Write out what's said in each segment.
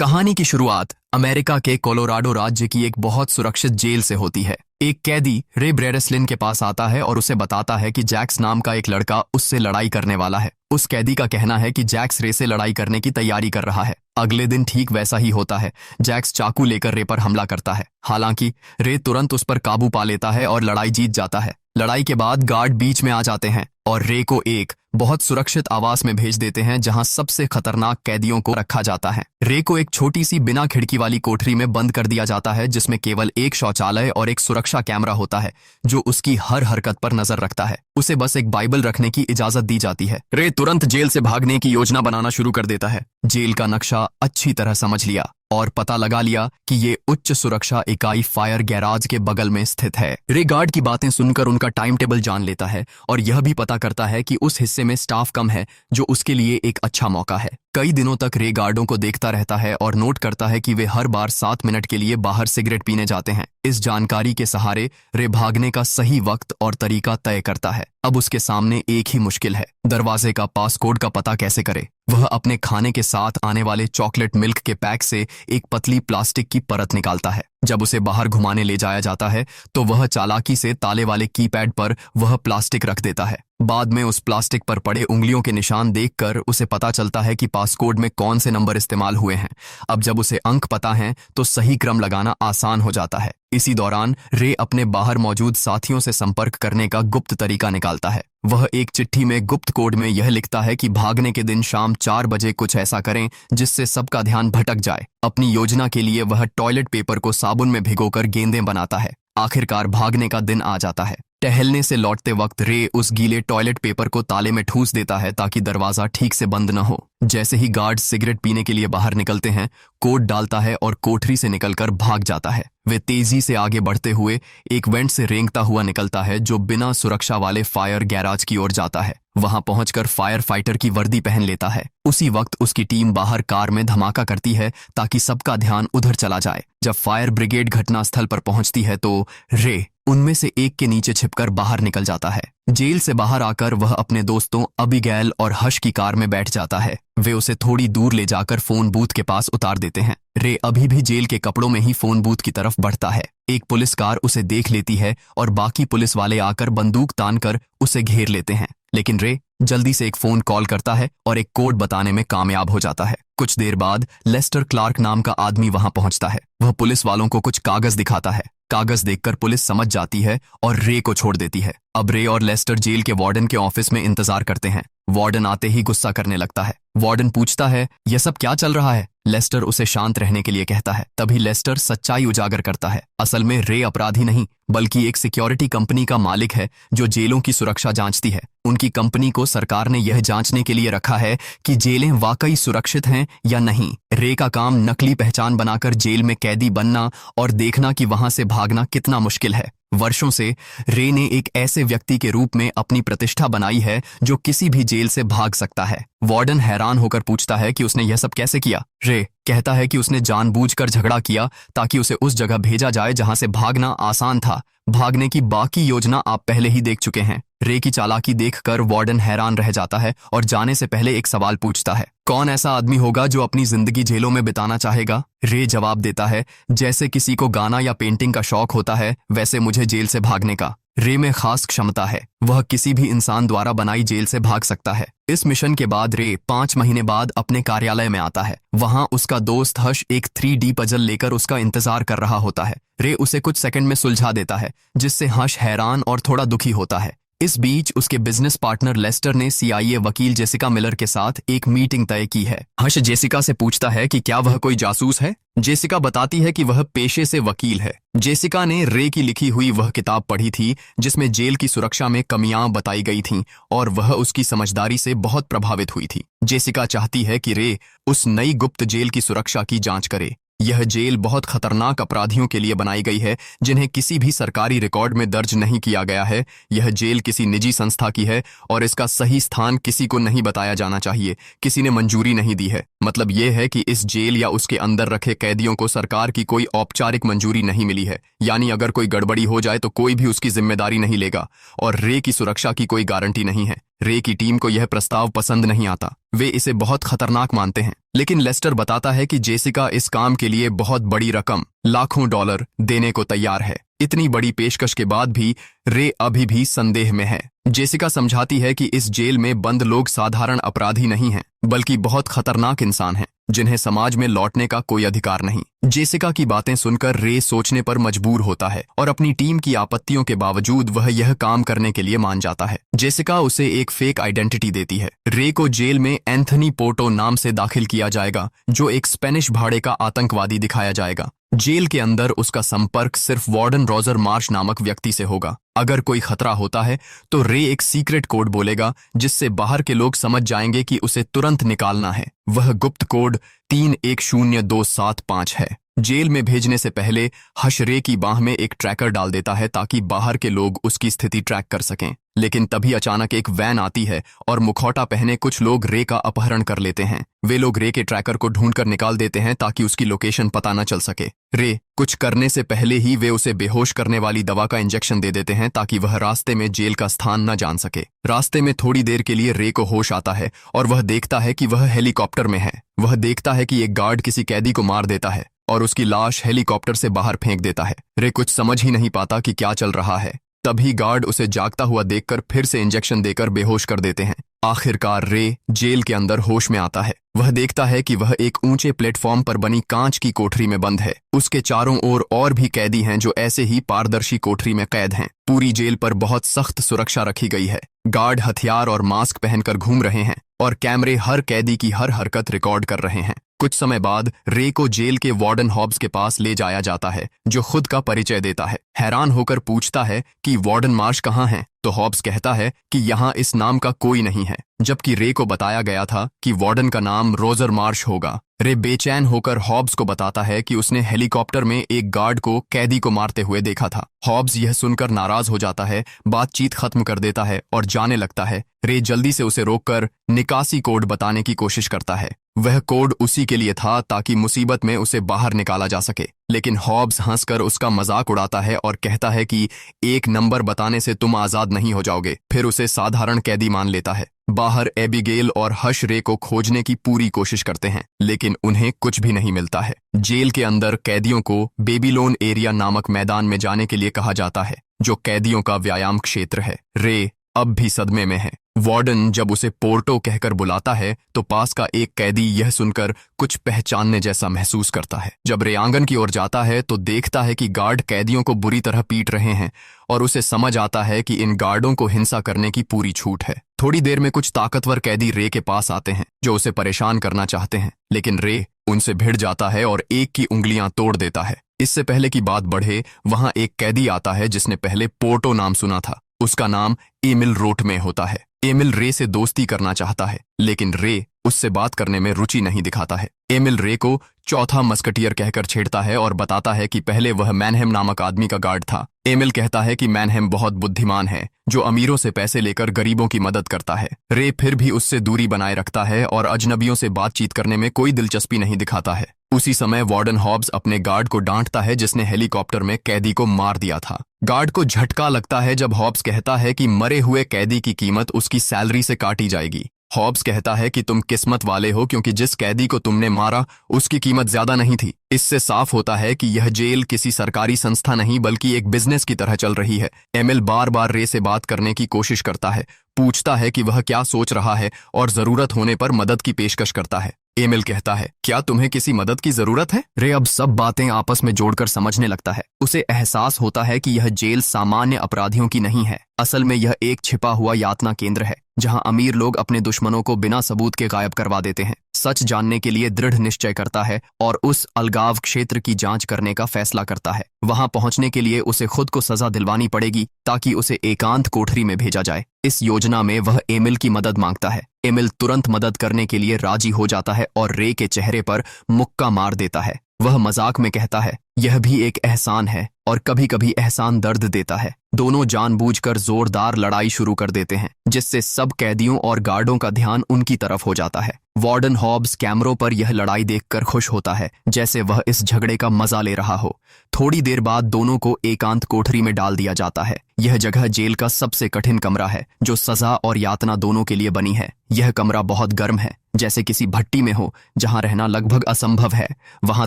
कहानी की शुरुआत अमेरिका के कोलोराडो राज्य की एक बहुत सुरक्षित जेल से होती है। एक कैदी रे ब्रेरेस्लिन के पास आता है और उसे बताता है कि जैक्स नाम का एक लड़का उससे लड़ाई करने वाला है। उस कैदी का कहना है कि जैक्स रे से लड़ाई करने की तैयारी कर रहा है। अगले दिन ठीक वैसा ही होता है। जैक्स चाकू लेकर रे पर हमला करता है। हालांकि रे तुरंत उस पर काबू पा लेता है और लड़ाई जीत जाता है। लड़ाई के बाद गार्ड बीच में आ जाते हैं और रे को एक बहुत सुरक्षित आवास में भेज देते हैं जहां सबसे खतरनाक कैदियों को रखा जाता है। रे को एक छोटी सी बिना खिड़की वाली कोठरी में बंद कर दिया जाता है जिसमें केवल एक शौचालय और एक सुरक्षा कैमरा होता है जो उसकी हर हरकत पर नजर रखता है। उसे बस एक बाइबल रखने की इजाजत दी जाती है। रे तुरंत जेल से भागने की योजना बनाना शुरू कर देता है। जेल का नक्शा अच्छी तरह समझ लिया और पता लगा लिया कि ये उच्च सुरक्षा इकाई फायर गैराज के बगल में स्थित है। रे गार्ड की बातें सुनकर उनका टाइम टेबल जान लेता है और यह भी पता करता है कि उस हिस्से में स्टाफ कम है जो उसके लिए एक अच्छा मौका है। कई दिनों तक रे गार्डों को देखता रहता है और नोट करता है कि वे हर बार 7 मिनट के लिए बाहर सिगरेट पीने जाते हैं। इस जानकारी के सहारे रे भागने का सही वक्त और तरीका तय करता है। अब उसके सामने एक ही मुश्किल है, दरवाजे का पासकोड का पता कैसे करे। वह अपने खाने के साथ आने वाले चॉकलेट मिल्क के पैक से एक पतली प्लास्टिक की परत निकालता है। जब उसे बाहर घुमाने ले जाया जाता है तो वह चालाकी से ताले वाले कीपैड पर वह प्लास्टिक रख देता है। बाद में उस प्लास्टिक पर पड़े उंगलियों के निशान देखकर उसे पता चलता है कि पासकोड में कौन से नंबर इस्तेमाल हुए हैं। अब जब उसे अंक पता हैं तो सही क्रम लगाना आसान हो जाता है। इसी दौरान रे अपने बाहर मौजूद साथियों से संपर्क करने का गुप्त तरीका निकालता है। वह एक चिट्ठी में गुप्त कोड में यह लिखता है कि भागने के दिन शाम 4 बजे कुछ ऐसा करें जिससे सबका ध्यान भटक जाए। अपनी योजना के लिए वह टॉयलेट पेपर को साबुन में भिगोकर गेंदें बनाता है। आखिरकार भागने का दिन आ जाता है। टहलने से लौटते वक्त रे उस गीले टॉयलेट पेपर को ताले में ठूस देता है ताकि दरवाजा ठीक से बंद न हो। जैसे ही गार्ड सिगरेट पीने के लिए बाहर निकलते हैं, कोड डालता है और कोठरी से निकलकर भाग जाता है। वे तेजी से आगे बढ़ते हुए एक वेंट से रेंगता हुआ निकलता है जो बिना सुरक्षा वाले फायर गैराज की ओर जाता है। वहां पहुंचकर फायर फाइटर की वर्दी पहन लेता है। उसी वक्त उसकी टीम बाहर कार में धमाका करती है ताकि सबका ध्यान उधर चला जाए। जब फायर ब्रिगेड घटनास्थल पर पहुंचती है तो रे उनमें से एक के नीचे छिपकर बाहर निकल जाता है। जेल से बाहर आकर वह अपने दोस्तों अबिगैल और हश की कार में बैठ जाता है। वे उसे थोड़ी दूर ले जाकर फोन बूथ के पास उतार देते हैं। रे अभी भी जेल के कपड़ों में ही फोन बूथ की तरफ बढ़ता है। एक पुलिस कार उसे देख लेती है और बाकी पुलिस वाले आकर बंदूक तानकर उसे घेर लेते हैं, लेकिन रे जल्दी से एक फोन कॉल करता है और एक कोड बताने में कामयाब हो जाता है। कुछ देर बाद लेस्टर क्लार्क नाम का आदमी वहां पहुंचता है। वह पुलिस वालों को कुछ कागज दिखाता है। कागज देखकर पुलिस समझ जाती है और रे को छोड़ देती है। अब रे और लेस्टर जेल के वार्डन के ऑफिस में इंतजार करते हैं। वार्डन आते ही गुस्सा करने लगता है। वार्डन पूछता है, यह सब क्या चल रहा है? लेस्टर उसे शांत रहने के लिए कहता है। तभी लेस्टर सच्चाई उजागर करता है। असल में रे अपराधी नहीं बल्कि एक सिक्योरिटी कंपनी का मालिक है जो जेलों की सुरक्षा जांचती है। उनकी कंपनी को सरकार ने यह जांचने के लिए रखा है कि जेलें वाकई सुरक्षित हैं या नहीं। रे का काम नकली पहचान बनाकर जेल में कैदी बनना और देखना कि वहां से भागना कितना मुश्किल है। वर्षों से रे ने एक ऐसे व्यक्ति के रूप में अपनी प्रतिष्ठा बनाई है जो किसी भी जेल से भाग सकता है। वार्डन हैरान होकर पूछता है कि उसने यह सब कैसे किया। रे कहता है कि उसने जानबूझकर झगड़ा किया ताकि उसे उस जगह भेजा जाए जहां से भागना आसान था। भागने की बाकी योजना आप पहले ही देख चुके हैं। रे की चालाकी देखकर वार्डन हैरान रह जाता है और जाने से पहले एक सवाल पूछता है, कौन ऐसा आदमी होगा जो अपनी जिंदगी जेलों में बिताना चाहेगा? रे जवाब देता है, जैसे किसी को गाना या पेंटिंग का शौक होता है वैसे मुझे जेल से भागने का। रे में खास क्षमता है, वह किसी भी इंसान द्वारा बनाई जेल से भाग सकता है। इस मिशन के बाद रे 5 महीने बाद अपने कार्यालय में आता है। वहां उसका दोस्त हश एक 3D पजल लेकर उसका इंतजार कर रहा होता है। रे उसे कुछ सेकंड में सुलझा देता है जिससे हश हैरान और थोड़ा दुखी होता है। इस बीच उसके बिजनेस पार्टनर लेस्टर ने CIA वकील जेसिका मिलर के साथ एक मीटिंग तय की है। हश जेसिका से पूछता है कि क्या वह कोई जासूस है। जेसिका बताती है कि वह पेशे से वकील है। जेसिका ने रे की लिखी हुई वह किताब पढ़ी थी जिसमें जेल की सुरक्षा में कमियां बताई गई थीं और वह उसकी समझदारी से बहुत प्रभावित हुई थी। जेसिका चाहती है कि रे उस नई गुप्त जेल की सुरक्षा की जांच करे। यह जेल बहुत खतरनाक अपराधियों के लिए बनाई गई है जिन्हें किसी भी सरकारी रिकॉर्ड में दर्ज नहीं किया गया है। यह जेल किसी निजी संस्था की है और इसका सही स्थान किसी को नहीं बताया जाना चाहिए। किसी ने मंजूरी नहीं दी है। मतलब यह है कि इस जेल या उसके अंदर रखे कैदियों को सरकार की कोई औपचारिक मंजूरी नहीं मिली है। यानी अगर कोई गड़बड़ी हो जाए तो कोई भी उसकी जिम्मेदारी नहीं लेगा और रे की सुरक्षा की कोई गारंटी नहीं है। रे की टीम को यह प्रस्ताव पसंद नहीं आता। वे इसे बहुत खतरनाक मानते हैं, लेकिन लेस्टर बताता है कि जेसिका इस काम के लिए बहुत बड़ी रकम, लाखों डॉलर देने को तैयार है। इतनी बड़ी पेशकश के बाद भी रे अभी भी संदेह में है। जेसिका समझाती है कि इस जेल में बंद लोग साधारण अपराधी नहीं हैं, बल्कि बहुत खतरनाक इंसान हैं, जिन्हें समाज में लौटने का कोई अधिकार नहीं। जेसिका की बातें सुनकर रे सोचने पर मजबूर होता है और अपनी टीम की आपत्तियों के बावजूद वह यह काम करने के लिए मान जाता है। जेसिका उसे एक फेक आइडेंटिटी देती है। रे को जेल में एंथनी पोर्टो नाम से दाखिल किया जाएगा, जो एक स्पेनिश भाड़े का आतंकवादी दिखाया जाएगा। जेल के अंदर उसका संपर्क सिर्फ वार्डन रोजर मार्श नामक व्यक्ति से होगा। अगर कोई खतरा होता है तो रे एक सीक्रेट कोड बोलेगा, जिससे बाहर के लोग समझ जाएंगे कि उसे तुरंत निकालना है। वह गुप्त कोड 310275 है। जेल में भेजने से पहले हश रे की बाह में एक ट्रैकर डाल देता है ताकि बाहर के लोग उसकी स्थिति ट्रैक कर सकें। लेकिन तभी अचानक एक वैन आती है और मुखौटा पहने कुछ लोग रे का अपहरण कर लेते हैं। वे लोग रे के ट्रैकर को ढूंढकर निकाल देते हैं ताकि उसकी लोकेशन पता न चल सके। रे कुछ करने से पहले ही वे उसे बेहोश करने वाली दवा का इंजेक्शन दे देते हैं ताकि वह रास्ते में जेल का स्थान न जान सके। रास्ते में थोड़ी देर के लिए रे को होश आता है और वह देखता है कि वह हेलीकॉप्टर में है। वह देखता है कि एक गार्ड किसी कैदी को मार देता है और उसकी लाश हेलीकॉप्टर से बाहर फेंक देता है। रे कुछ समझ ही नहीं पाता कि क्या चल रहा है। तभी गार्ड उसे जागता हुआ देखकर फिर से इंजेक्शन देकर बेहोश कर देते हैं। आखिरकार रे जेल के अंदर होश में आता है। वह देखता है कि वह एक ऊंचे प्लेटफॉर्म पर बनी कांच की कोठरी में बंद है। उसके चारों ओर और भी कैदी हैं जो ऐसे ही पारदर्शी कोठरी में कैद हैं। पूरी जेल पर बहुत सख्त सुरक्षा रखी गई है। गार्ड हथियार और मास्क पहनकर घूम रहे हैं और कैमरे हर कैदी की हर हरकत रिकॉर्ड कर रहे हैं। कुछ समय बाद रे को जेल के वार्डन हॉब्स के पास ले जाया जाता है, जो खुद का परिचय देता है। हैरान होकर पूछता है कि वार्डन मार्श कहाँ हैं, तो हॉब्स कहता है कि यहाँ इस नाम का कोई नहीं है, जबकि रे को बताया गया था कि वार्डन का नाम रोजर मार्श होगा। रे बेचैन होकर हॉब्स को बताता है कि उसने हेलीकॉप्टर में एक गार्ड को कैदी को मारते हुए देखा था। हॉब्स यह सुनकर नाराज हो जाता है, बातचीत खत्म कर देता है और जाने लगता है। रे जल्दी से उसे रोककर निकासी कोड बताने की कोशिश करता है। वह कोड उसी के लिए था ताकि मुसीबत में उसे बाहर निकाला जा सके, लेकिन हॉब्स हंसकर उसका मजाक उड़ाता है और कहता है कि एक नंबर बताने से तुम आजाद नहीं हो जाओगे। फिर उसे साधारण कैदी मान लेता है। बाहर एबिगेल और हश रे को खोजने की पूरी कोशिश करते हैं, लेकिन उन्हें कुछ भी नहीं मिलता है। जेल के अंदर कैदियों को बेबीलोन एरिया नामक मैदान में जाने के लिए कहा जाता है, जो कैदियों का व्यायाम क्षेत्र है। रे अब भी सदमे में है। वार्डन जब उसे पोर्टो कहकर बुलाता है तो पास का एक कैदी यह सुनकर कुछ पहचानने जैसा महसूस करता है। जब रे आंगन की ओर जाता है तो देखता है कि गार्ड कैदियों को बुरी तरह पीट रहे हैं और उसे समझ आता है कि इन गार्डों को हिंसा करने की पूरी छूट है। थोड़ी देर में कुछ ताकतवर कैदी रे के पास आते हैं जो उसे परेशान करना चाहते हैं, लेकिन रे उनसे भिड़ जाता है और एक की उंगलियां तोड़ देता है। इससे पहले की बात बढ़े, वहां एक कैदी आता है जिसने पहले पोर्टो नाम सुना था। उसका नाम एमिल रोट में होता है। एमिल रे से दोस्ती करना चाहता है, लेकिन रे उससे बात करने में रुचि नहीं दिखाता है। एमिल रे को चौथा मस्कटियर कहकर छेड़ता है और बताता है कि पहले वह मैनहेम नामक आदमी का गार्ड था। एमिल कहता है कि मैनहेम बहुत बुद्धिमान है, जो अमीरों से पैसे लेकर गरीबों की मदद करता है। रे फिर भी उससे दूरी बनाए रखता है और अजनबियों से बातचीत करने में कोई दिलचस्पी नहीं दिखाता है। उसी समय वार्डन हॉब्स अपने गार्ड को डांटता है जिसने हेलीकॉप्टर में कैदी को मार दिया था। गार्ड को झटका लगता है जब हॉब्स कहता है कि मरे हुए कैदी की कीमत उसकी सैलरी से काटी जाएगी। हॉब्स कहता है कि तुम किस्मत वाले हो, क्योंकि जिस कैदी को तुमने मारा उसकी कीमत ज्यादा नहीं थी। इससे साफ होता है कि यह जेल किसी सरकारी संस्था नहीं बल्कि एक बिजनेस की तरह चल रही है। एमिल बार बार रे से बात करने की कोशिश करता है, पूछता है कि वह क्या सोच रहा है और जरूरत होने पर मदद की पेशकश करता है। एमिल कहता है, क्या तुम्हें किसी मदद की जरूरत है? रे अब सब बातें आपस में जोड़कर समझने लगता है। उसे एहसास होता है कि यह जेल सामान्य अपराधियों की नहीं है। असल में यह एक छिपा हुआ यातना केंद्र है, जहां अमीर लोग अपने दुश्मनों को बिना सबूत के गायब करवा देते हैं। सच जानने के लिए दृढ़ निश्चय करता है और उस अलगाव क्षेत्र की जांच करने का फैसला करता है। वहां पहुंचने के लिए उसे खुद को सजा दिलवानी पड़ेगी ताकि उसे एकांत कोठरी में भेजा जाए। इस योजना में वह एमिल की मदद मांगता है। एमिल तुरंत मदद करने के लिए राजी हो जाता है और रे के चेहरे पर मुक्का मार देता है। वह मजाक में कहता है, यह भी एक एहसान है और कभी कभी एहसान दर्द देता है। दोनों जानबूझकर जोरदार लड़ाई शुरू कर देते हैं, जिससे सब कैदियों और गार्डों का ध्यान उनकी तरफ हो जाता है। वार्डन हॉब्स कैमरों पर यह लड़ाई देखकर खुश होता है, जैसे वह इस झगड़े का मजा ले रहा हो। थोड़ी देर बाद दोनों को एकांत कोठरी में डाल दिया जाता है। यह जगह जेल का सबसे कठिन कमरा है, जो सजा और यातना दोनों के लिए बनी है। यह कमरा बहुत गर्म है, जैसे किसी भट्टी में हो जहां रहना लगभग असंभव है। वहां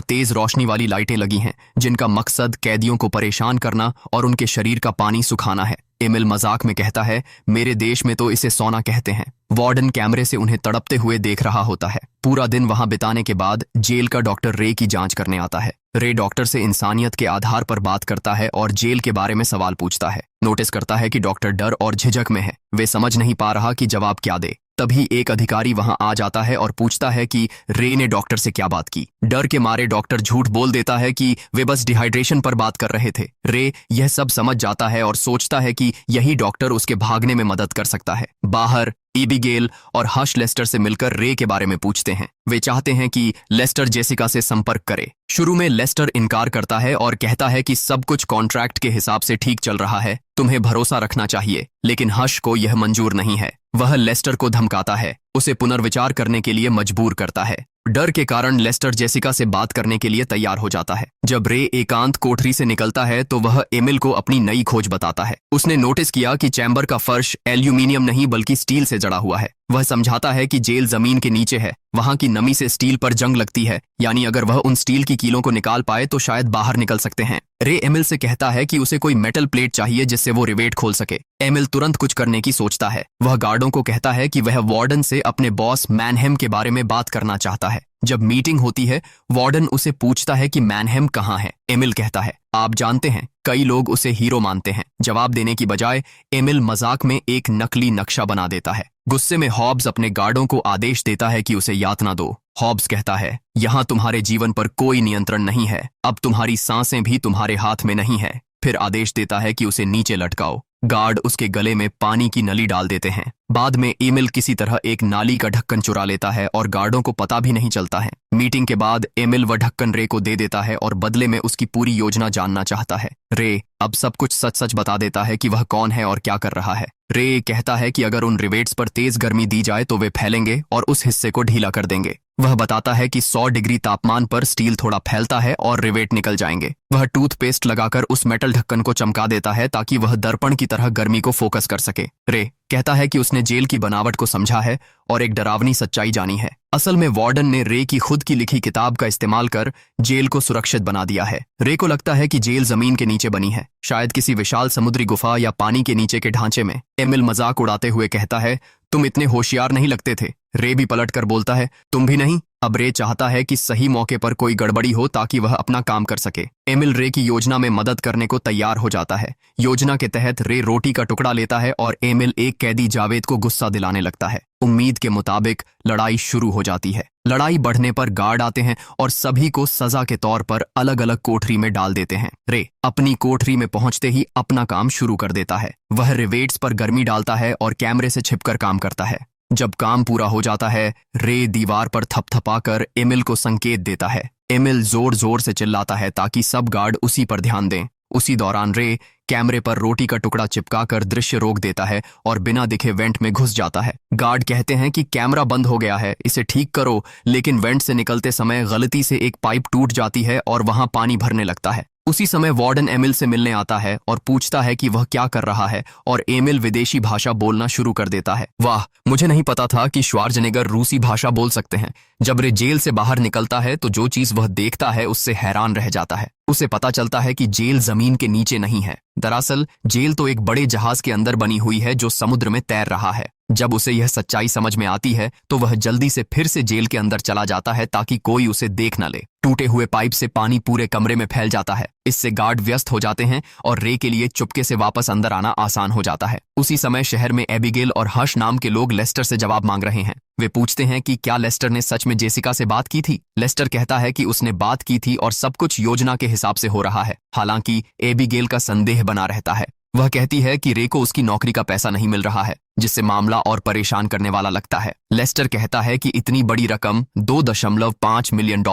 तेज रोशनी वाली लाइटें लगी हैं जिनका मकसद कैदियों को परेशान करना और उनके शरीर का पानी सुखाना है। एमिल मजाक में कहता है, मेरे देश में तो इसे सोना कहते हैं। वार्डन कैमरे से उन्हें तड़पते हुए देख रहा होता है। पूरा दिन वहां बिताने के बाद जेल का डॉक्टर रे की जांच करने आता है। रे डॉक्टर से इंसानियत के आधार पर बात करता है और जेल के बारे में सवाल पूछता है। नोटिस करता है कि डॉक्टर डर और झिझक में है, वे समझ नहीं पा रहा कि जवाब क्या दे। तभी एक अधिकारी वहां आ जाता है और पूछता है कि रे ने डॉक्टर से क्या बात की। डर के मारे डॉक्टर झूठ बोल देता है कि वे बस डिहाइड्रेशन पर बात कर रहे थे। रे यह सब समझ जाता है और सोचता है कि यही डॉक्टर उसके भागने में मदद कर सकता है। बाहर एबिगेल और हश लेस्टर से मिलकर रे के बारे में पूछते हैं। वे चाहते हैं कि लेस्टर जेसिका से संपर्क करे। शुरू में लेस्टर इनकार करता है और कहता है कि सब कुछ कॉन्ट्रैक्ट के हिसाब से ठीक चल रहा है, तुम्हें भरोसा रखना चाहिए। लेकिन हश को यह मंजूर नहीं है। वह लेस्टर को धमकाता है, उसे पुनर्विचार करने के लिए मजबूर करता है। डर के कारण लेस्टर जेसिका से बात करने के लिए तैयार हो जाता है। जब रे एकांत कोठरी से निकलता है तो वह एमिल को अपनी नई खोज बताता है। उसने नोटिस किया कि चैम्बर का फर्श एल्यूमिनियम नहीं बल्कि स्टील से जड़ा हुआ है। वह समझाता है कि जेल जमीन के नीचे है, वहां की नमी से स्टील पर जंग लगती है, यानी अगर वह उन स्टील की कीलों को निकाल पाए तो शायद बाहर निकल सकते हैं। रे एमिल से कहता है कि उसे कोई मेटल प्लेट चाहिए जिससे वो रिवेट खोल सके। एमिल तुरंत कुछ करने की सोचता है। वह गार्डों को कहता है कि वह वार्डन से अपने बॉस मैनहेम के बारे में बात करना चाहता है। जब मीटिंग होती है, वार्डन उसे पूछता है कि मैनहेम कहाँ है। एमिल कहता है, आप जानते हैं, कई लोग उसे हीरो मानते हैं। जवाब देने की बजाय एमिल मजाक में एक नकली नक्शा बना देता है। गुस्से में हॉब्स अपने गार्डों को आदेश देता है कि उसे यातना दो। हॉब्स कहता है, यहाँ तुम्हारे जीवन पर कोई नियंत्रण नहीं है, अब तुम्हारी सांसें भी तुम्हारे हाथ में नहीं है। फिर आदेश देता है कि उसे नीचे लटकाओ। गार्ड उसके गले में पानी की नली डाल देते हैं। बाद में एमिल किसी तरह एक नाली का ढक्कन चुरा लेता है और गार्डों को पता भी नहीं चलता है। मीटिंग के बाद एमिल वह ढक्कन रे को दे देता है और बदले में उसकी पूरी योजना जानना चाहता है। रे अब सब कुछ सच सच बता देता है कि वह कौन है और क्या कर रहा है। रे कहता है कि अगर उन रिवेट्स पर तेज गर्मी दी जाए तो वे फैलेंगे और उस हिस्से को ढीला कर देंगे। वह बताता है कि 100 डिग्री तापमान पर स्टील थोड़ा फैलता है और रिवेट निकल जाएंगे। वह टूथपेस्ट लगाकर उस मेटल ढक्कन को चमका देता है ताकि वह दर्पण की तरह गर्मी को फोकस कर सके। रे कहता है कि उसने जेल की बनावट को समझा है और एक डरावनी सच्चाई जानी है। असल में वार्डन ने रे की खुद की लिखी किताब का इस्तेमाल कर जेल को सुरक्षित बना दिया है। रे को लगता है कि जेल जमीन के नीचे बनी है, शायद किसी विशाल समुद्री गुफा या पानी के नीचे के ढांचे में। एमिल मजाक उड़ाते हुए कहता है, तुम इतने होशियार नहीं लगते थे। रे भी पलटकर बोलता है, तुम भी नहीं। अब रे चाहता है कि सही मौके पर कोई गड़बड़ी हो ताकि वह अपना काम कर सके। एमिल रे की योजना में मदद करने को तैयार हो जाता है। योजना के तहत रे रोटी का टुकड़ा लेता है और एमिल एक कैदी जावेद को गुस्सा दिलाने लगता है। उम्मीद के मुताबिक लड़ाई शुरू हो जाती है। लड़ाई बढ़ने पर गार्ड आते हैं और सभी को सजा के तौर पर अलग अलग कोठरी में डाल देते हैं। रे अपनी कोठरी में पहुंचते ही अपना काम शुरू कर देता है। वह रिवेट्स पर गर्मी डालता है और कैमरे से छिपकर काम करता है। जब काम पूरा हो जाता है, रे दीवार पर थपथपाकर एमिल को संकेत देता है। एमिल जोर जोर से चिल्लाता है ताकि सब गार्ड उसी पर ध्यान दें। उसी दौरान रे कैमरे पर रोटी का टुकड़ा चिपकाकर दृश्य रोक देता है और बिना दिखे वेंट में घुस जाता है। गार्ड कहते हैं कि कैमरा बंद हो गया है, इसे ठीक करो, लेकिन वेंट से निकलते समय गलती से एक पाइप टूट जाती है और वहां पानी भरने लगता है। उसी समय वार्डन एमिल से मिलने आता है और पूछता है कि वह क्या कर रहा है और एमिल विदेशी भाषा बोलना शुरू कर देता है। वाह, मुझे नहीं पता था कि श्वार्ज़नेगर रूसी भाषा बोल सकते हैं। जब रे जेल से बाहर निकलता है तो जो चीज वह देखता है उससे हैरान रह जाता है। उसे पता चलता है कि जेल जमीन के नीचे नहीं है। दरअसल जेल तो एक बड़े जहाज के अंदर बनी हुई है जो समुद्र में तैर रहा है। जब उसे यह सच्चाई समझ में आती है तो वह जल्दी से फिर से जेल के अंदर चला जाता है ताकि कोई उसे देख न ले। टूटे हुए पाइप से पानी पूरे कमरे में फैल जाता है। इससे गार्ड व्यस्त हो जाते हैं और रे के लिए चुपके से वापस अंदर आना आसान हो जाता है। उसी समय शहर में एबिगेल और हश नाम के लोग लेस्टर से जवाब मांग रहे हैं। वे पूछते हैं कि क्या लेस्टर ने सच में जेसिका से बात की थी। लेस्टर कहता है कि उसने बात की थी और सब कुछ योजना के हिसाब से हो रहा है। हालांकि एबिगेल का संदेह बना रहता है। वह कहती है कि रे को उसकी नौकरी का पैसा नहीं मिल रहा है, जिससे मामला और परेशान करने वाला लगता है। लेस्टर कहता है कि इतनी बड़ी रकम $2.5 मिलियन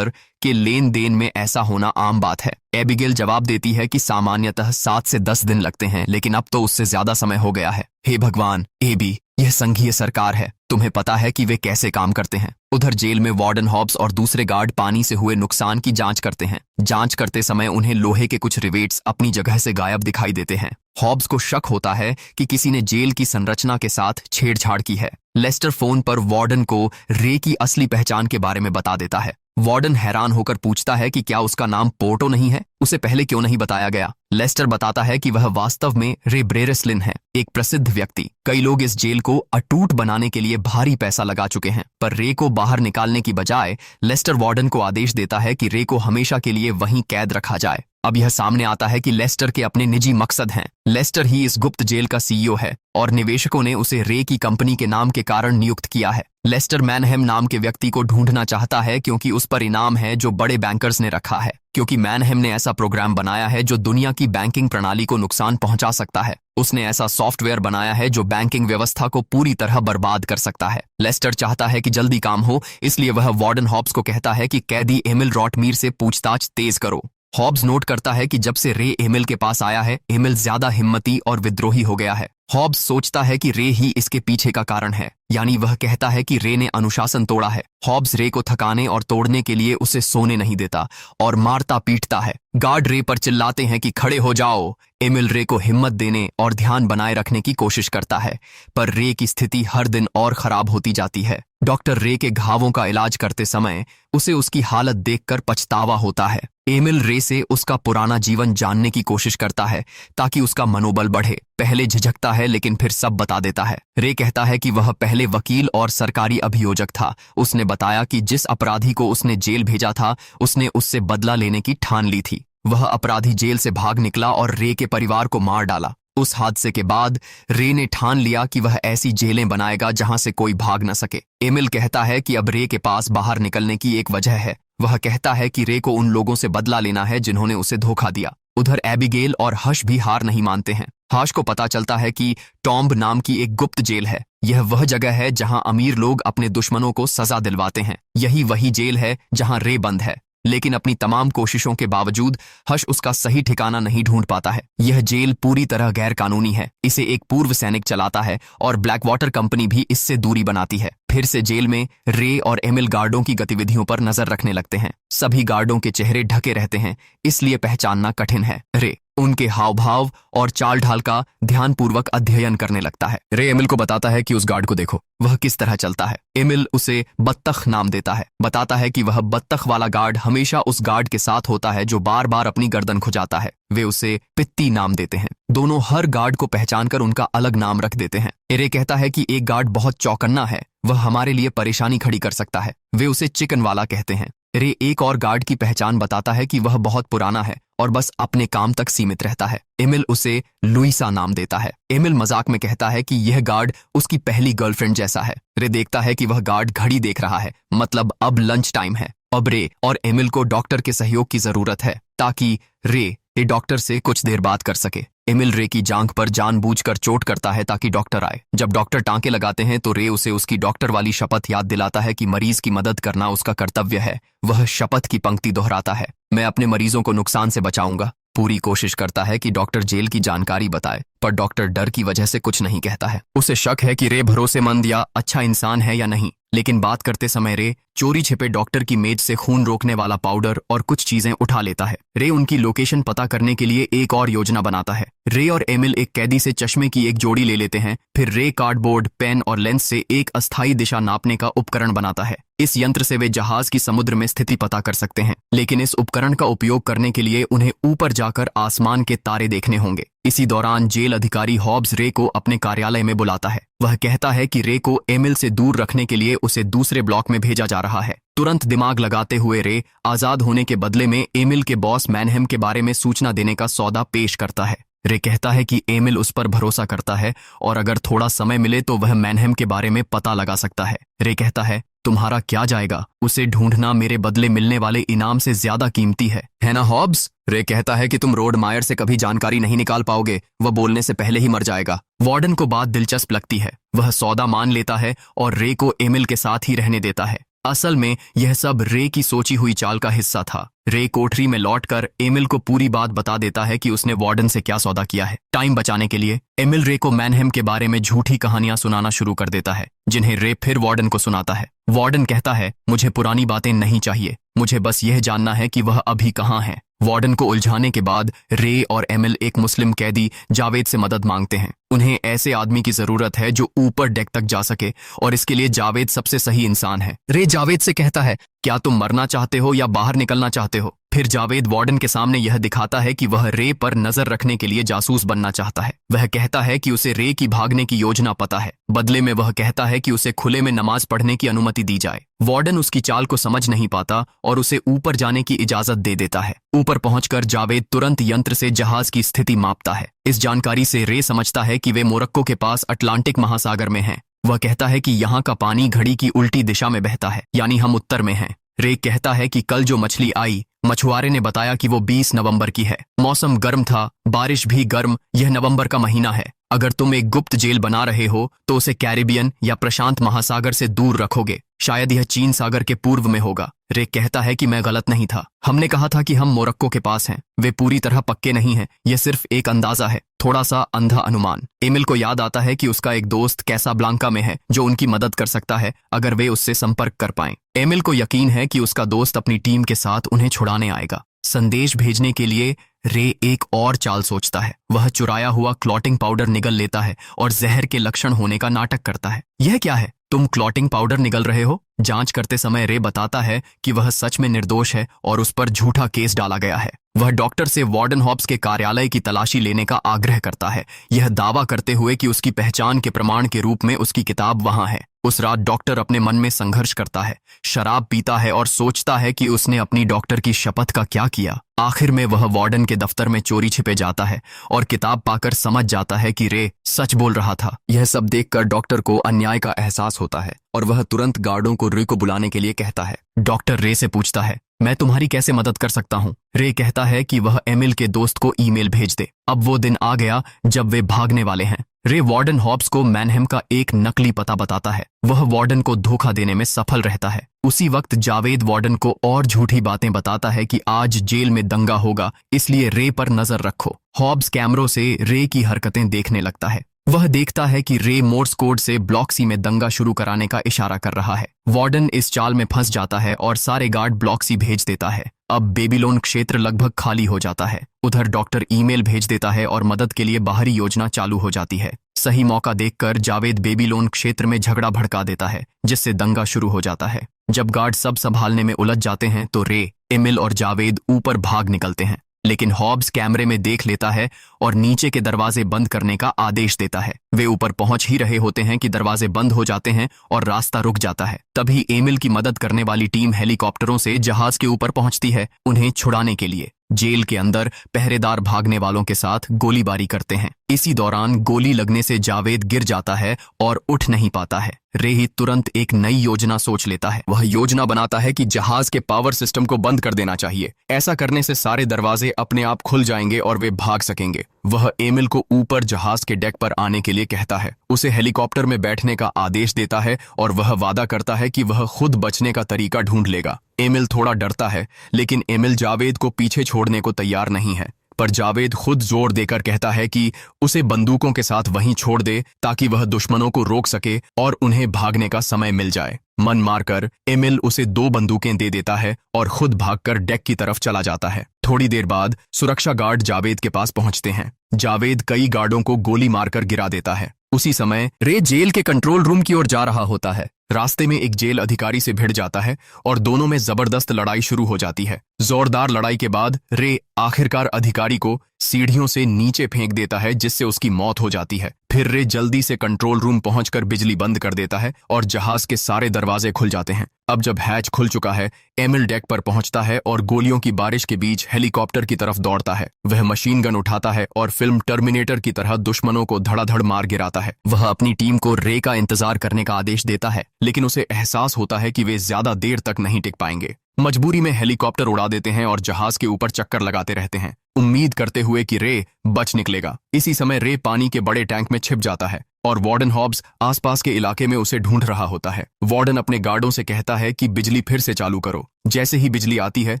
के लेन देन में ऐसा होना आम बात है। एबिगेल जवाब देती है कि सामान्यतः 7 से 10 दिन लगते हैं, लेकिन अब तो उससे ज्यादा समय हो गया है। हे भगवान, एबी, यह संघीय सरकार है, तुम्हें पता है कि वे कैसे काम करते हैं। उधर जेल में वार्डन हॉब्स और दूसरे गार्ड पानी से हुए नुकसान की जांच करते हैं। जांच करते समय उन्हें लोहे के कुछ रिवेट्स अपनी जगह से गायब दिखाई देते हैं। हॉब्स को शक होता है कि किसी ने जेल की संरचना के साथ छेड़छाड़ की है। लेस्टर फोन पर वार्डन को रे की असली पहचान के बारे में बता देता है। वार्डन हैरान होकर पूछता है कि क्या उसका नाम पोर्टो नहीं है, उसे पहले क्यों नहीं बताया गया। लेस्टर बताता है कि वह वास्तव में रे ब्रेरेस्लिन है, एक प्रसिद्ध व्यक्ति। कई लोग इस जेल को अटूट बनाने के लिए भारी पैसा लगा चुके हैं, पर रे को बाहर निकालने की बजाय लेस्टर वार्डन को आदेश देता है कि रे को हमेशा के लिए वहीं कैद रखा जाए। अब यह सामने आता है कि लेस्टर के अपने निजी मकसद हैं। लेस्टर ही इस गुप्त जेल का सीईओ है और निवेशकों ने उसे रे की कंपनी के नाम के कारण नियुक्त किया है। लेस्टर मैनहेम नाम के व्यक्ति को ढूंढना चाहता है क्योंकि उस पर इनाम है जो बड़े बैंकर्स ने रखा है, क्योंकि मैनहेम ने ऐसा प्रोग्राम बनाया है जो दुनिया की बैंकिंग प्रणाली को नुकसान पहुंचा सकता है। उसने ऐसा सॉफ्टवेयर बनाया है जो बैंकिंग व्यवस्था को पूरी तरह बर्बाद कर सकता है। लेस्टर चाहता है कि जल्दी काम हो, इसलिए वह वार्डन हॉब्स को कहता है कि कैदी एमिल रॉटमीर से पूछताछ तेज करो। हॉब्स नोट करता है कि जब से रे एमिल के पास आया है, एमिल ज्यादा हिम्मती और विद्रोही हो गया है। हॉब्स सोचता है कि रे ही इसके पीछे का कारण है, यानी वह कहता है कि रे ने अनुशासन तोड़ा है। हॉब्स रे को थकाने और तोड़ने के लिए उसे सोने नहीं देता और मारता पीटता है। गार्ड रे पर चिल्लाते हैं कि खड़े हो जाओ। एमिल रे को हिम्मत देने और ध्यान बनाए रखने की कोशिश करता है, पर रे की स्थिति हर दिन और खराब होती जाती है। डॉक्टर रे के घावों का इलाज करते समय उसे उसकी हालत देखकर पछतावा होता है। एमिल रे से उसका पुराना जीवन जानने की कोशिश करता है ताकि उसका मनोबल बढ़े। पहले झिझकता है लेकिन फिर सब बता देता है। रे कहता है कि वह पहले वकील और सरकारी अभियोजक था। उसने बताया कि जिस अपराधी को उसने जेल भेजा था, उसने उससे बदला लेने की ठान ली थी। वह अपराधी जेल से भाग निकला और रे के परिवार को मार डाला। उस हादसे के बाद रे ने ठान लिया कि वह ऐसी जेलें बनाएगा जहां से कोई भाग न सके। एमिल कहता है कि अब रे के पास बाहर निकलने की एक वजह है। वह कहता है कि रे को उन लोगों से बदला लेना है जिन्होंने उसे धोखा दिया। उधर एबिगेल और हश भी हार नहीं मानते हैं। हश को पता चलता है कि टॉम्ब नाम की एक गुप्त जेल है। यह वह जगह है जहां अमीर लोग अपने दुश्मनों को सजा दिलवाते हैं। यही वही जेल है जहां रे बंद है, लेकिन अपनी तमाम कोशिशों के बावजूद हश उसका सही ठिकाना नहीं ढूंढ पाता है। यह जेल पूरी तरह गैर कानूनी है। इसे एक पूर्व सैनिक चलाता है और ब्लैक वाटर कंपनी भी इससे दूरी बनाती है। फिर से जेल में रे और एमिल गार्डों की गतिविधियों पर नजर रखने लगते हैं। सभी गार्डों के चेहरे ढके रहते हैं, इसलिए पहचानना कठिन है। रे उनके हाव भाव और चाल ढाल का ध्यानपूर्वक अध्ययन करने लगता है। रे एमिल को बताता है कि उस गार्ड को देखो, वह किस तरह चलता है। एमिल उसे बत्तख नाम देता है, बताता है कि वह बत्तख वाला गार्ड हमेशा उस गार्ड के साथ होता है जो बार बार अपनी गर्दन खुजाता है। वे उसे पित्ती नाम देते हैं। दोनों हर गार्ड को पहचानकर उनका अलग नाम रख देते हैं। रे कहता है कि एक गार्ड बहुत चौकन्ना है, वह हमारे लिए परेशानी खड़ी कर सकता है। वे उसे चिकन वाला कहते हैं। रे एक और गार्ड की पहचान बताता है कि वह बहुत पुराना है और बस अपने काम तक सीमित रहता है। एमिल उसे लुइसा नाम देता है। एमिल मजाक में कहता है कि यह गार्ड उसकी पहली गर्लफ्रेंड जैसा है। रे देखता है कि वह गार्ड घड़ी देख रहा है, मतलब अब लंच टाइम है। अब रे और एमिल को डॉक्टर के सहयोग की जरूरत है ताकि रे डॉक्टर से कुछ देर बात कर सके। एमिल रे की जांघ पर जानबूझकर चोट करता है ताकि डॉक्टर आए। जब डॉक्टर टांके लगाते हैं तो रे उसे उसकी डॉक्टर वाली शपथ याद दिलाता है कि मरीज की मदद करना उसका कर्तव्य है। वह शपथ की पंक्ति दोहराता है, मैं अपने मरीजों को नुकसान से बचाऊंगा। पूरी कोशिश करता है कि डॉक्टर जेल की जानकारी बताए, पर डॉक्टर डर की वजह से कुछ नहीं कहता है। उसे शक है कि रे भरोसेमंद या अच्छा इंसान है या नहीं, लेकिन बात करते समय रे चोरी छिपे डॉक्टर की मेज से खून रोकने वाला पाउडर और कुछ चीजें उठा लेता है। रे उनकी लोकेशन पता करने के लिए एक और योजना बनाता है। रे और एमिल एक कैदी से चश्मे की एक जोड़ी ले लेते हैं। फिर रे कार्डबोर्ड, पेन और लेंस से एक अस्थायी दिशा नापने का उपकरण बनाता है। इस यंत्र से वे जहाज की समुद्र में स्थिति पता कर सकते हैं, लेकिन इस उपकरण का उपयोग करने के लिए उन्हें ऊपर जाकर आसमान के तारे देखने होंगे। इसी दौरान जेल अधिकारी हॉब्स रे को अपने कार्यालय में बुलाता है। वह कहता है कि रे को एमिल से दूर रखने के लिए उसे दूसरे ब्लॉक में भेजा जा रहा है। तुरंत दिमाग लगाते हुए रे आजाद होने के बदले में एमिल के बॉस मैनहेम के बारे में सूचना देने का सौदा पेश करता है। रे कहता है कि एमिल उस पर भरोसा करता है और अगर थोड़ा समय मिले तो वह मैनहेम के बारे में पता लगा सकता है। रे कहता है, तुम्हारा क्या जाएगा, उसे ढूंढना मेरे बदले मिलने वाले इनाम से ज्यादा कीमती है ना हॉब्स? रे कहता है कि तुम रोड मायर से कभी जानकारी नहीं निकाल पाओगे, वह बोलने से पहले ही मर जाएगा। वार्डन को बात दिलचस्प लगती है। वह सौदा मान लेता है और रे को एमिल के साथ ही रहने देता है। असल में यह सब रे की सोची हुई चाल का हिस्सा था। रे कोठरी में लौटकर एमिल को पूरी बात बता देता है कि उसने वार्डन से क्या सौदा किया है। टाइम बचाने के लिए एमिल रे को मैनहेम के बारे में झूठी कहानियां सुनाना शुरू कर देता है, जिन्हें रे फिर वार्डन को सुनाता है। वार्डन कहता है, मुझे पुरानी बातें नहीं चाहिए, मुझे बस यह जानना है कि वह अभी कहाँ है। वार्डन को उलझाने के बाद रे और एमिल एक मुस्लिम कैदी जावेद से मदद मांगते हैं। उन्हें ऐसे आदमी की जरूरत है जो ऊपर डेक तक जा सके और इसके लिए जावेद सबसे सही इंसान है। रे जावेद से कहता है, क्या तुम मरना चाहते हो या बाहर निकलना चाहते हो? फिर जावेद वार्डन के सामने यह दिखाता है कि वह रे पर नजर रखने के लिए जासूस बनना चाहता है। वह कहता है कि उसे रे की भागने की योजना पता है। बदले में वह कहता है कि उसे खुले में नमाज पढ़ने की अनुमति दी जाए। वार्डन उसकी चाल को समझ नहीं पाता और उसे ऊपर जाने की इजाजत दे देता है। ऊपर पहुंचकर जावेद तुरंत यंत्र से जहाज की स्थिति मापता है। इस जानकारी से रे समझता है कि वे मोरक्को के पास अटलांटिक महासागर में हैं। वह कहता है कि यहाँ का पानी घड़ी की उल्टी दिशा में बहता है, यानी हम उत्तर में हैं। रे कहता है कि कल जो मछली आई, मछुआरे ने बताया कि वो 20 नवंबर की है। मौसम गर्म था, बारिश भी गर्म, यह नवंबर का महीना है। अगर तुम एक गुप्त जेल बना रहे हो तो उसे कैरिबियन या प्रशांत महासागर से दूर रखोगे। शायद यह चीन सागर के पूर्व में होगा। रे कहता है कि मैं गलत नहीं था, हमने कहा था कि हम मोरक्को के पास हैं। वे पूरी तरह पक्के नहीं हैं, यह सिर्फ एक अंदाजा है, थोड़ा सा अंधा अनुमान। एमिल को याद आता है कि उसका एक दोस्त कैसाब्लांका में है जो उनकी मदद कर सकता है अगर वे उससे संपर्क कर पाएं। एमिल को यकीन है कि उसका दोस्त अपनी टीम के साथ उन्हें छुड़ाने आएगा। संदेश भेजने के लिए रे एक और चाल सोचता है। वह चुराया हुआ क्लॉटिंग पाउडर निगल लेता है और जहर के लक्षण होने का नाटक करता है। यह क्या है? तुम क्लॉटिंग पाउडर निगल रहे हो? जांच करते समय रे बताता है कि वह सच में निर्दोष है और उस पर झूठा केस डाला गया है। वह डॉक्टर से वार्डन हॉब्स के कार्यालय की तलाशी लेने का आग्रह करता है, यह दावा करते हुए कि उसकी पहचान के प्रमाण के रूप में उसकी किताब वहां है। उस रात डॉक्टर अपने मन में संघर्ष करता है, शराब पीता है और सोचता है कि उसने अपनी डॉक्टर की शपथ का क्या किया। आखिर में वह वार्डन के दफ्तर में चोरी छिपे जाता है और किताब पाकर समझ जाता है कि रे सच बोल रहा था। यह सब देखकर डॉक्टर को अन्याय का एहसास होता है और वह तुरंत गार्डों को रे को बुलाने के लिए कहता है। डॉक्टर रे से पूछता है, मैं तुम्हारी कैसे मदद कर सकता हूँ? रे कहता है कि वह एमिल के दोस्त को ईमेल भेज दे। अब वो दिन आ गया जब वे भागने वाले हैं। रे वार्डन हॉब्स को मैनहेम का एक नकली पता बताता है। वह वार्डन को धोखा देने में सफल रहता है। उसी वक्त जावेद वार्डन को और झूठी बातें बताता है कि आज जेल में दंगा होगा, इसलिए रे पर नजर रखो। हॉब्स कैमरों से रे की हरकतें देखने लगता है। वह देखता है कि रे मोर्स कोड से ब्लॉक सी में दंगा शुरू कराने का इशारा कर रहा है। वार्डन इस चाल में फंस जाता है और सारे गार्ड ब्लॉक सी भेज देता है। अब बेबीलोन क्षेत्र लगभग खाली हो जाता है। उधर डॉक्टर ईमेल भेज देता है और मदद के लिए बाहरी योजना चालू हो जाती है। सही मौका देखकर जावेद बेबीलोन क्षेत्र में झगड़ा भड़का देता है, जिससे दंगा शुरू हो जाता है। जब गार्ड सब संभालने में उलझ जाते हैं तो रे, एमिल और जावेद ऊपर भाग निकलते हैं, लेकिन हॉब्स कैमरे में देख लेता है और नीचे के दरवाजे बंद करने का आदेश देता है। वे ऊपर पहुंच ही रहे होते हैं कि दरवाजे बंद हो जाते हैं और रास्ता रुक जाता है। तभी एमिल की मदद करने वाली टीम हेलीकॉप्टरों से जहाज के ऊपर पहुंचती है उन्हें छुड़ाने के लिए। जेल के अंदर पहरेदार भागने वालों के साथ गोलीबारी करते हैं। इसी दौरान गोली लगने से जावेद गिर जाता है और उठ नहीं पाता है। रे ही तुरंत एक नई योजना सोच लेता है। वह योजना बनाता है कि जहाज के पावर सिस्टम को बंद कर देना चाहिए। ऐसा करने से सारे दरवाजे अपने आप खुल जाएंगे और वे भाग सकेंगे। वह एमिल को ऊपर जहाज के डेक पर आने के लिए कहता है, उसे हेलीकॉप्टर में बैठने का आदेश देता है और वह वादा करता है कि वह खुद बचने का तरीका ढूंढ लेगा। एमिल थोड़ा डरता है, लेकिन एमिल जावेद को पीछे छोड़ने को तैयार नहीं है। पर जावेद खुद जोर देकर कहता है कि उसे बंदूकों के साथ वहीं छोड़ दे ताकि वह दुश्मनों को रोक सके और उन्हें भागने का समय मिल जाए। मन मारकर एमिल उसे 2 बंदूकें दे देता है और खुद भागकर डेक की तरफ चला जाता है। थोड़ी देर बाद सुरक्षा गार्ड जावेद के पास पहुंचते हैं। जावेद कई गार्डों को गोली मारकर गिरा देता है। उसी समय रे जेल के कंट्रोल रूम की ओर जा रहा होता है। रास्ते में एक जेल अधिकारी से भिड़ जाता है और दोनों में जबरदस्त लड़ाई शुरू हो जाती है। जोरदार लड़ाई के बाद रे आखिरकार अधिकारी को सीढ़ियों से नीचे फेंक देता है, जिससे उसकी मौत हो जाती है। फिर रे जल्दी से कंट्रोल रूम पहुंचकर बिजली बंद कर देता है और जहाज के सारे दरवाजे खुल जाते हैं। अब जब हैच खुल चुका है, एमिल डेक पर पहुंचता है और गोलियों की बारिश के बीच हेलीकॉप्टर की तरफ दौड़ता है। वह मशीन गन उठाता है और फिल्म टर्मिनेटर की तरह दुश्मनों को धड़ाधड़ मार गिराता है। वह अपनी टीम को रे का इंतजार करने का आदेश देता है, लेकिन उसे एहसास होता है कि वे ज्यादा देर तक नहीं टिक पाएंगे। मजबूरी में हेलीकॉप्टर उड़ा देते हैं और जहाज के ऊपर चक्कर लगाते रहते हैं। उम्मीद करते हुए कि रे बच निकलेगा। इसी समय रे पानी के बड़े टैंक में छिप जाता है और वार्डन हॉब्स आसपास के इलाके में उसे ढूंढ रहा होता है। वार्डन अपने गार्डों से कहता है कि बिजली फिर से चालू करो। जैसे ही बिजली आती है,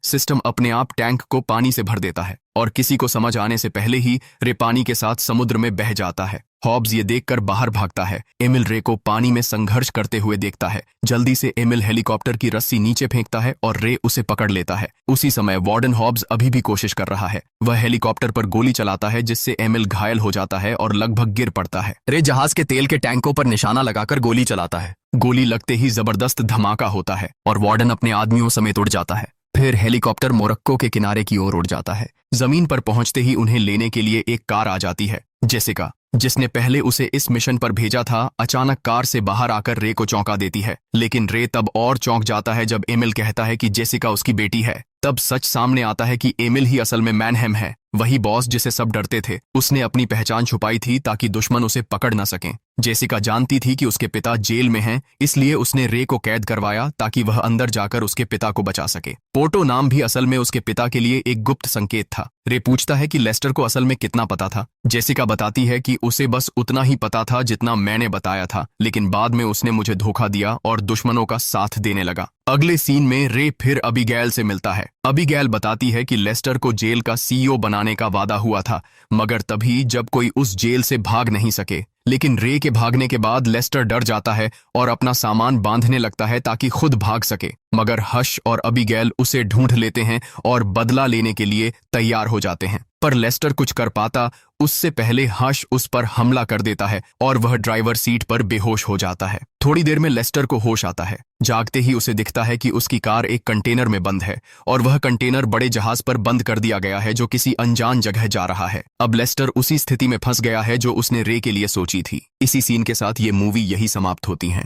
सिस्टम अपने आप टैंक को पानी से भर देता है और किसी को समझ आने से पहले ही रे पानी के साथ समुद्र में बह जाता है। हॉब्स ये देखकर बाहर भागता है। एमिल रे को पानी में संघर्ष करते हुए देखता है। जल्दी से एमिल हेलीकॉप्टर की रस्सी नीचे फेंकता है और रे उसे पकड़ लेता है। उसी समय वार्डन हॉब्स अभी भी कोशिश कर रहा है। वह हेलीकॉप्टर पर गोली चलाता है जिससे एमिल घायल हो जाता है और लगभग गिर पड़ता है। रे जहाज के तेल के टैंकों पर निशाना लगाकर गोली चलाता है। गोली लगते ही जबरदस्त धमाका होता है और वार्डन अपने आदमियों समेत उड़ जाता है। फिर हेलीकॉप्टर मोरक्को के किनारे की ओर उड़ जाता है। जमीन पर पहुंचते ही उन्हें लेने के लिए एक कार आ जाती है। जेसिका, जिसने पहले उसे इस मिशन पर भेजा था, अचानक कार से बाहर आकर रे को चौंका देती है। लेकिन रे तब और चौंक जाता है जब एमिल कहता है कि जेसिका उसकी बेटी है। तब सच सामने आता है कि एमिल ही असल में मैनहेम है, वही बॉस जिसे सब डरते थे। उसने अपनी पहचान छुपाई थी ताकि दुश्मन उसे पकड़ न सकें। जेसिका जानती थी कि उसके पिता जेल में हैं, इसलिए उसने रे को कैद करवाया ताकि वह अंदर जाकर उसके पिता को बचा सके। पोर्टो नाम भी असल में उसके पिता के लिए एक गुप्त संकेत था। रे पूछता है कि लेस्टर को असल में कितना पता था। जेसिका बताती है कि उसे बस उतना ही पता था जितना मैंने बताया था, लेकिन बाद में उसने मुझे धोखा दिया और दुश्मनों का साथ देने लगा। अगले सीन में रे फिर अबीगैल से मिलता है। अबीगैल बताती है कि लेस्टर को जेल का सीईओ बनाने का वादा हुआ था, मगर तभी जब कोई उस जेल से भाग नहीं सके। लेकिन रे के भागने के बाद लेस्टर डर जाता है और अपना सामान बांधने लगता है ताकि खुद भाग सके। मगर हश और अबीगैल उसे ढूंढ लेते हैं और बदला लेने के लिए तैयार हो जाते हैं। पर लेस्टर कुछ कर पाता उससे पहले हश उस पर हमला कर देता है और वह ड्राइवर सीट पर बेहोश हो जाता है। थोड़ी देर में लेस्टर को होश आता है। जागते ही उसे दिखता है कि उसकी कार एक कंटेनर में बंद है और वह कंटेनर बड़े जहाज पर बंद कर दिया गया है जो किसी अनजान जगह जा रहा है। अब लेस्टर उसी स्थिति में फंस गया है जो उसने रे के लिए सोची थी। इसी सीन के साथ ये मूवी यही समाप्त होती है।